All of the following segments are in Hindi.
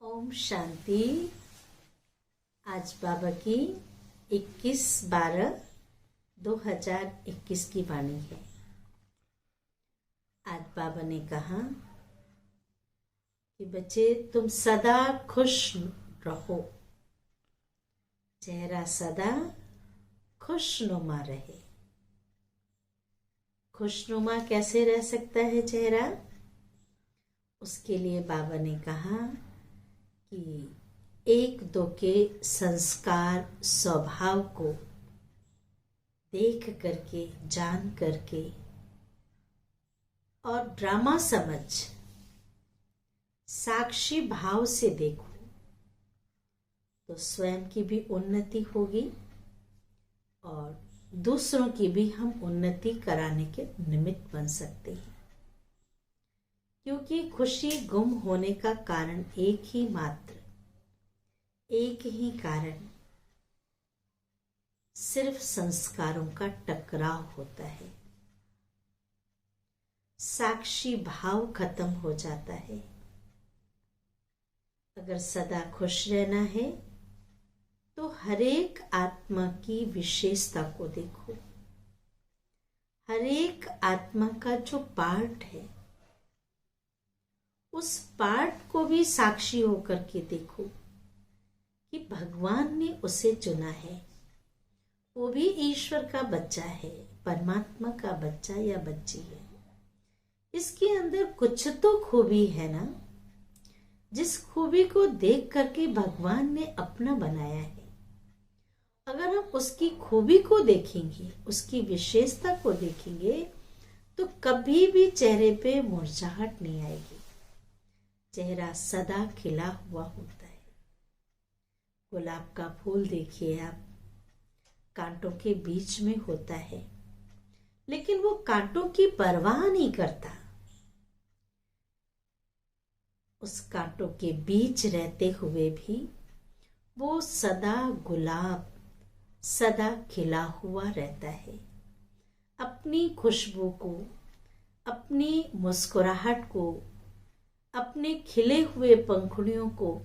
ओम शांति। आज बाबा की 21/12/2021 की वाणी है। आज बाबा ने कहा कि बच्चे तुम सदा खुश रहो, चेहरा सदा खुशनुमा रहे। खुशनुमा कैसे रह सकता है चेहरा? उसके लिए बाबा ने कहा कि एक दो के संस्कार स्वभाव को देख करके, जान करके और ड्रामा समझ साक्षी भाव से देखो तो स्वयं की भी उन्नति होगी और दूसरों की भी हम उन्नति कराने के निमित्त बन सकते हैं। क्योंकि खुशी गुम होने का कारण एक ही मात्र, एक ही कारण सिर्फ संस्कारों का टकराव होता है। साक्षी भाव खत्म हो जाता है। अगर सदा खुश रहना है तो हरेक आत्मा की विशेषता को देखो। हरेक आत्मा का जो पार्ट है उस पार्ट को भी साक्षी होकर के देखो कि भगवान ने उसे चुना है। वो भी ईश्वर का बच्चा है, परमात्मा का बच्चा या बच्ची है। इसके अंदर कुछ तो खूबी है ना, जिस खूबी को देख करके भगवान ने अपना बनाया है। अगर हम उसकी खूबी को देखेंगे, उसकी विशेषता को देखेंगे तो कभी भी चेहरे पे मुरझाहट नहीं आएगी। चेहरा सदा खिला हुआ होता है। गुलाब का फूल देखिए आप, कांटों के बीच में होता है, लेकिन वो कांटों की परवाह नहीं करता। उस कांटों के बीच रहते हुए भी वो सदा गुलाब, सदा खिला हुआ रहता है। अपनी खुशबू को, अपनी मुस्कुराहट को, अपने खिले हुए पंखुड़ियों को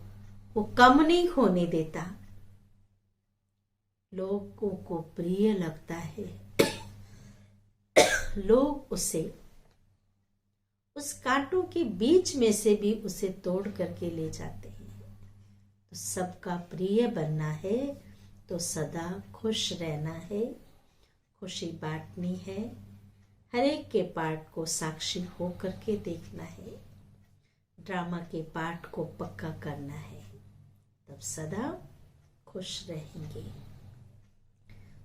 वो कम नहीं होने देता। लोगों को प्रिय लगता है। लोग उसे उस कांटों के बीच में से भी उसे तोड़ करके ले जाते हैं। तो सबका प्रिय बनना है तो सदा खुश रहना है, खुशी बांटनी है, हर एक के पार्ट को साक्षी हो करके देखना है, ड्रामा के पार्ट को पक्का करना है, तब सदा खुश रहेंगे।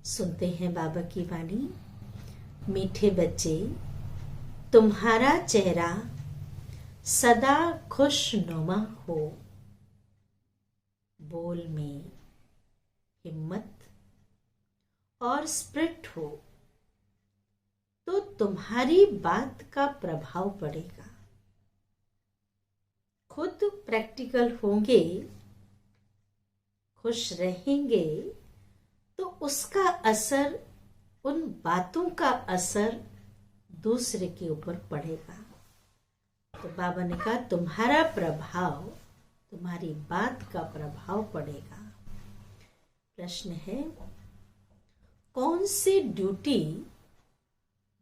सुनते हैं बाबा की वाणी। मीठे बच्चे, तुम्हारा चेहरा सदा खुशनुमा हो। बोल में हिम्मत और स्प्रिट हो तो तुम्हारी बात का प्रभाव पड़ेगा। खुद प्रैक्टिकल होंगे, खुश रहेंगे तो उसका असर, उन बातों का असर दूसरे के ऊपर पड़ेगा। तो बाबा ने कहा तुम्हारा प्रभाव, तुम्हारी बात का प्रभाव पड़ेगा। प्रश्न है, कौन सी ड्यूटी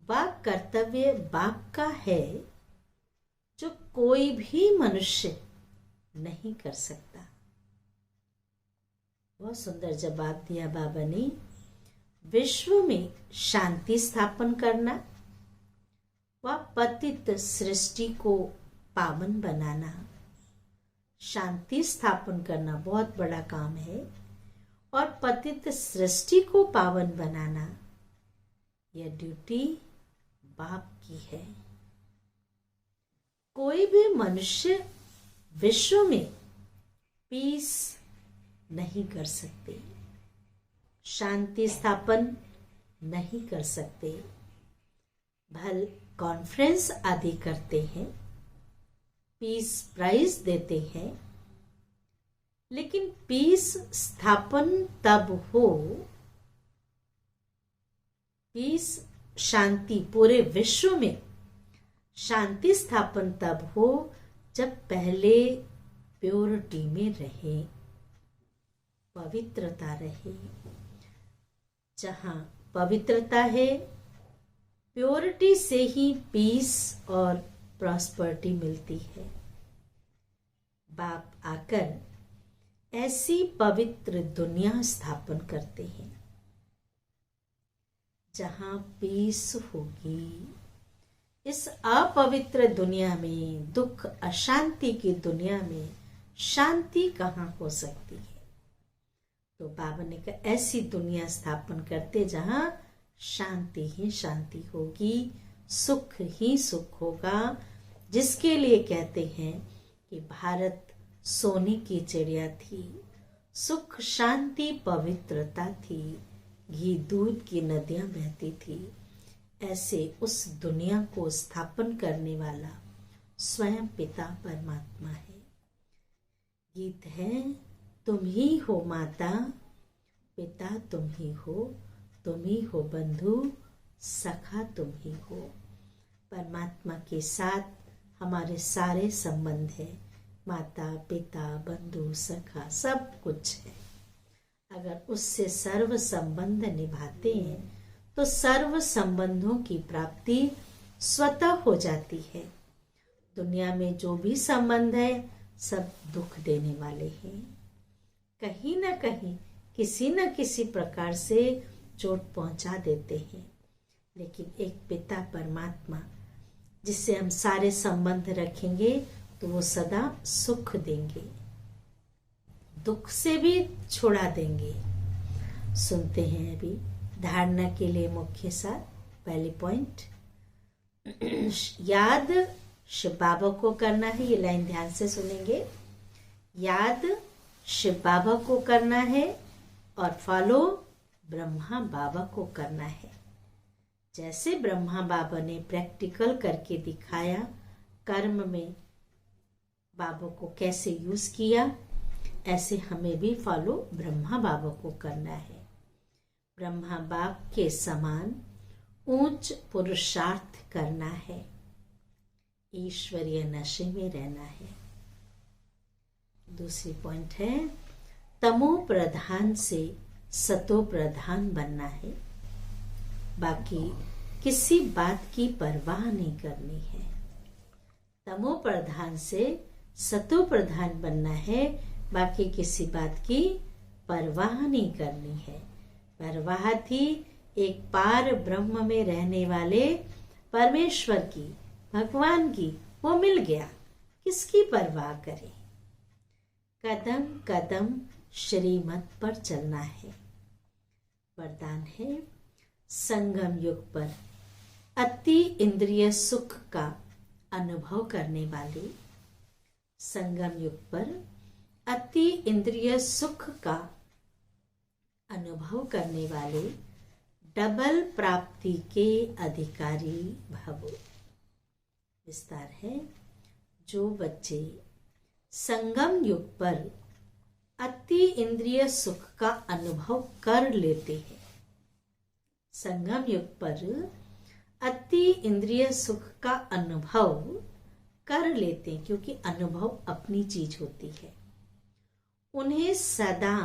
व कर्तव्य बाप का है जो कोई भी मनुष्य नहीं कर सकता? बहुत सुंदर जवाब दिया बाबा ने। विश्व में शांति स्थापन करना व पतित सृष्टि को पावन बनाना। शांति स्थापन करना बहुत बड़ा काम है और पतित सृष्टि को पावन बनाना यह ड्यूटी बाप की है। कोई भी मनुष्य विश्व में पीस नहीं कर सकते, शांति स्थापन नहीं कर सकते। भल कॉन्फ्रेंस आदि करते हैं, पीस प्राइज देते हैं, लेकिन पीस स्थापन तब हो, पीस शांति पूरे विश्व में शांति स्थापन तब हो जब पहले प्योरिटी में रहे, पवित्रता रहे। जहाँ पवित्रता है, प्योरिटी से ही पीस और प्रॉस्पर्टी मिलती है। बाप आकर ऐसी पवित्र दुनिया स्थापन करते हैं जहाँ पीस होगी। इस अपवित्र दुनिया में, दुख अशांति की दुनिया में शांति कहाँ हो सकती है? तो बाबा ने कहा ऐसी दुनिया स्थापन करते जहाँ शांति ही शांति होगी, सुख ही सुख होगा, जिसके लिए कहते हैं कि भारत सोने की चिड़िया थी, सुख शांति पवित्रता थी, घी दूध की नदियां बहती थी। ऐसे उस दुनिया को स्थापन करने वाला स्वयं पिता परमात्मा है। गीत है, तुम ही हो माता, पिता तुम ही हो बंधु, सखा तुम ही हो। परमात्मा के साथ हमारे सारे संबंध है, माता पिता बंधु सखा सब कुछ है। अगर उससे सर्व संबंध निभाते हैं तो सर्व संबंधों की प्राप्ति स्वतः हो जाती है। दुनिया में जो भी संबंध है सब दुख देने वाले हैं, कहीं न कहीं किसी न किसी प्रकार से चोट पहुंचा देते हैं। लेकिन एक पिता परमात्मा जिससे हम सारे संबंध रखेंगे तो वो सदा सुख देंगे, दुख से भी छुड़ा देंगे। सुनते हैं अभी धारणा के लिए मुख्य सार। पहली पॉइंट, याद शिव बाबा को करना है। ये लाइन ध्यान से सुनेंगे। याद शिव बाबा को करना है और फॉलो ब्रह्मा बाबा को करना है। जैसे ब्रह्मा बाबा ने प्रैक्टिकल करके दिखाया, कर्म में बाबा को कैसे यूज किया, ऐसे हमें भी फॉलो ब्रह्मा बाबा को करना है। ब्रह्मा बाप के समान ऊंच पुरुषार्थ करना है, ईश्वरीय नशे में रहना है। दूसरी पॉइंट है, तमो प्रधान से सतो प्रधान बनना है। बाकी किसी बात की परवाह नहीं करनी है। तमो प्रधान से सतो प्रधान बनना है, बाकी किसी बात की परवाह नहीं करनी है। परवाह थी एक पार ब्रह्म में रहने वाले परमेश्वर की, भगवान की, वो मिल गया, किसकी परवाह करें। कदम कदम श्रीमत पर चलना है। वरदान है, संगम युग पर अति इंद्रिय सुख का अनुभव करने वाले, संगम युग पर अति इंद्रिय सुख का अनुभव करने वाले डबल प्राप्ति के अधिकारी भवो। विस्तार है, जो बच्चे संगम युग पर अति इंद्रिय सुख का अनुभव कर लेते हैं, संगम युग पर अति इंद्रिय सुख का अनुभव कर लेते हैं, क्योंकि अनुभव अपनी चीज होती है, उन्हें सदा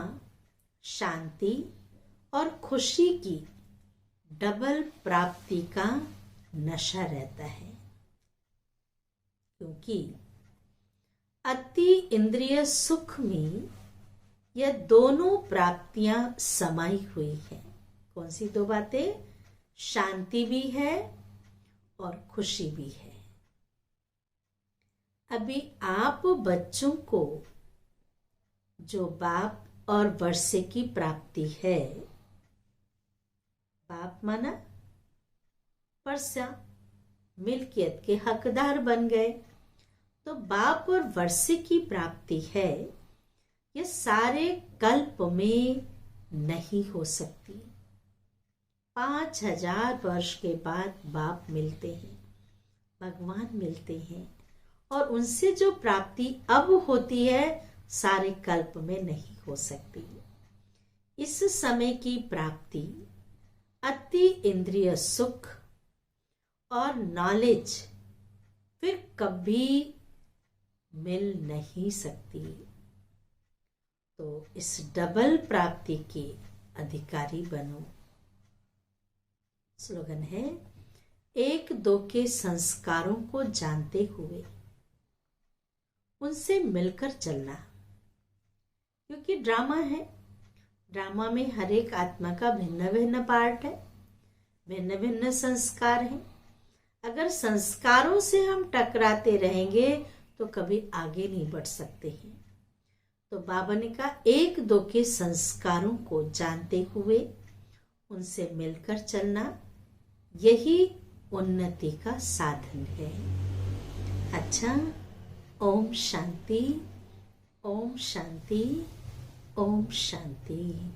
शांति और खुशी की डबल प्राप्ति का नशा रहता है। क्योंकि अति इंद्रिय सुख में यह दोनों प्राप्तियां समाई हुई हैं। कौन सी दो बातें? शांति भी है और खुशी भी है। अभी आप बच्चों को जो बाप और वर्षे की प्राप्ति है, बाप माना वर्षा, मिल्कियत के हकदार बन गए, तो बाप और वर्षे की प्राप्ति है, ये सारे कल्प में नहीं हो सकती। 5000 वर्ष के बाद बाप मिलते हैं, भगवान मिलते हैं, और उनसे जो प्राप्ति अब होती है सारे कल्प में नहीं हो सकती। इस समय की प्राप्ति अति इंद्रिय सुख और नॉलेज फिर कभी मिल नहीं सकती। तो इस डबल प्राप्ति के अधिकारी बनो। स्लोगन है, एक दो के संस्कारों को जानते हुए उनसे मिलकर चलना। क्योंकि ड्रामा है, ड्रामा में हर एक आत्मा का भिन्न भिन्न पार्ट है, भिन्न भिन्न संस्कार हैं। अगर संस्कारों से हम टकराते रहेंगे तो कभी आगे नहीं बढ़ सकते हैं। तो बाबा ने कहा, एक दो के संस्कारों को जानते हुए उनसे मिलकर चलना, यही उन्नति का साधन है। अच्छा, ओम शांति, ओम शांति, ओम शांति।